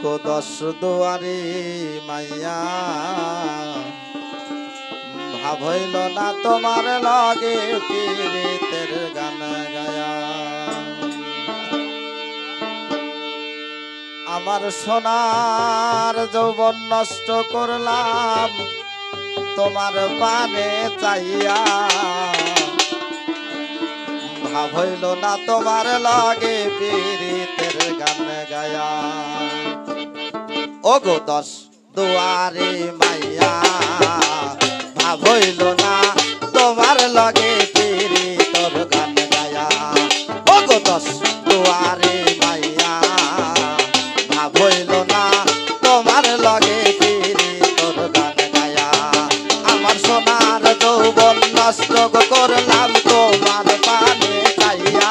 দশ দুয়ারি মাইয়া ভাব হইল না তোমার লগে পীড়িতের গান গায়া। আমার সোনার যৌবন নষ্ট করলাম তোমার পানে চাইয়া, ভাব হইল না তোমার লগে পীড়িতের গান গায়া। ওগো দশ দুয়ারি মাইয়া ভাব হইল না তোমার লগে পীড়িতের গান গায়া। ওগো দশ দুয়ারি মাইয়া ভাব হইল না তোমার লগে পীড়িতের গান গায়া। আমার সোনার যৌবন নষ্ট করলাম তোমার পানে চাইয়া।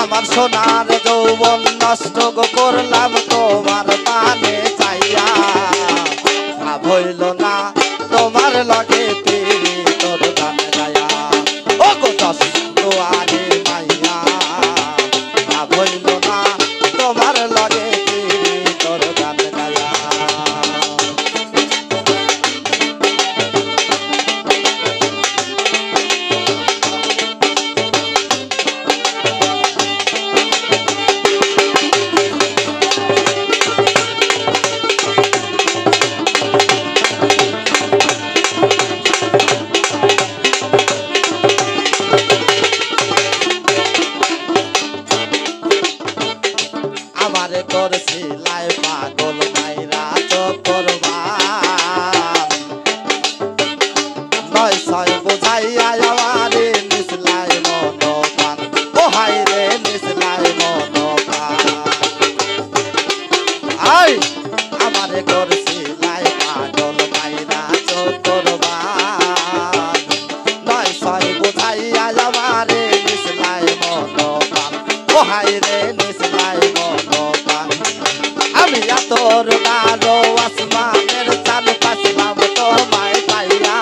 আমার সোনার যৌবন নষ্ট করলাম তোমার পানে চাইয়া, ভাব হইল না তোমার লগে পীড়িতের গান গায়া। ওগো দশ দুয়ারি মাইয়া ভাব হইল না তোমার লগে পীড়িতের গান গায়া। আমারে করছিলাই পাগল মাইরা চক্করবান, নয় ছয় বুঝাইয়া আমারে নিসলাই মনপান। ও হাই রে নিসলাই মনপান। আই আমারে করছিলাই পাগল মাইরা চক্করবান, নয় ছয় বুঝাইয়া আমারে নিসলাই মনপান। ও হাই রে নিসলাই মনপান। আমি তোর গারো আসমানের চাঁদ পাইলাম তোমায় পাইয়া।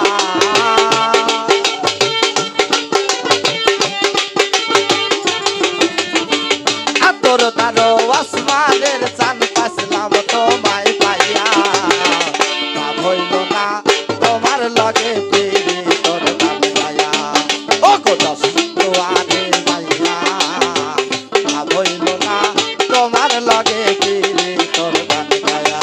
তোর গারো আসমানের চাঁদ পাইলাম তোমায় পাইয়া, ভাব হইল না তোমার লগে পীড়িতের গান গায়া। ওগো দশ দুয়ারি মাইয়া ভাব হইল না তোমার লগে পীড়িতের গান গায়া।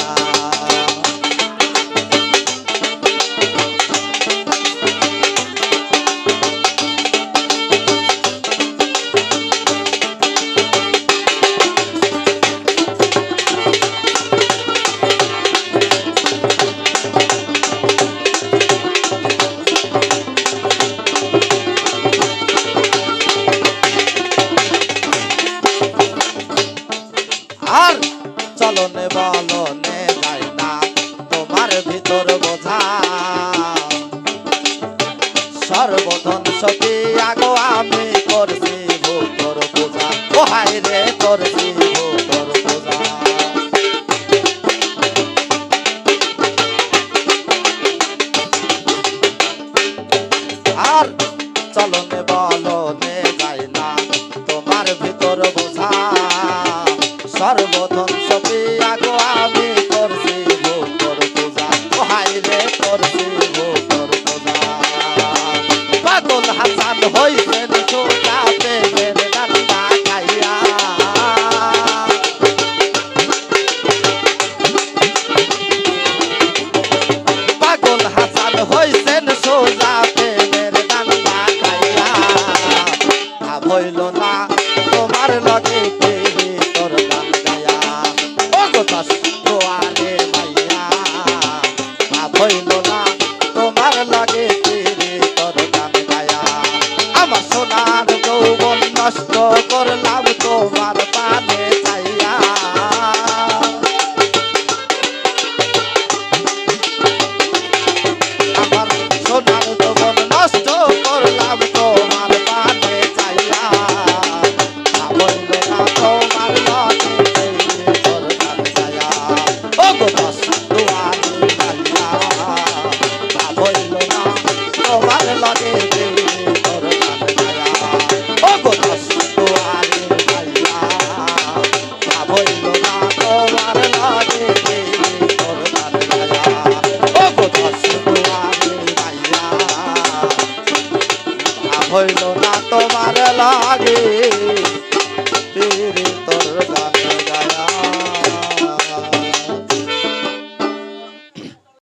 আর চলনে বলনে যাই না তোমার ভিতর বোঝা, সর্বধন সতী আগো আমি করছি ভূতর পূজা। ও হাই রে করছি ভূতর পূজা। আর চলনে বলনে যাই না তোমার ভিতর বোঝা, সর্বধন সপি আগো আমি করছি ভূতর পূজা। ও হাই রে করছি ভূতর পূজা। পাগল হাসান হইছেন সোজা প্রেমের ডান্ডা খাইয়া। পাগল হাসান হইছেন সোজা প্রেমের ডান্ডা খাইয়া, ভাব হইল না তোমার লগে পীড়িতের গান গায়া। ওগো দশ দুয়ারি মাইয়া ভাব হইল না তোমার লগে পীড়িতের গান গায়া। আমার সোনার যৌবন নষ্ট করলাম তোমার পানে চাইয়া। আমার সোনার যৌবন নষ্ট করলাম তোমার পানে চাইয়া, ভাব হইল না হইল না তোমার লাগে তেরে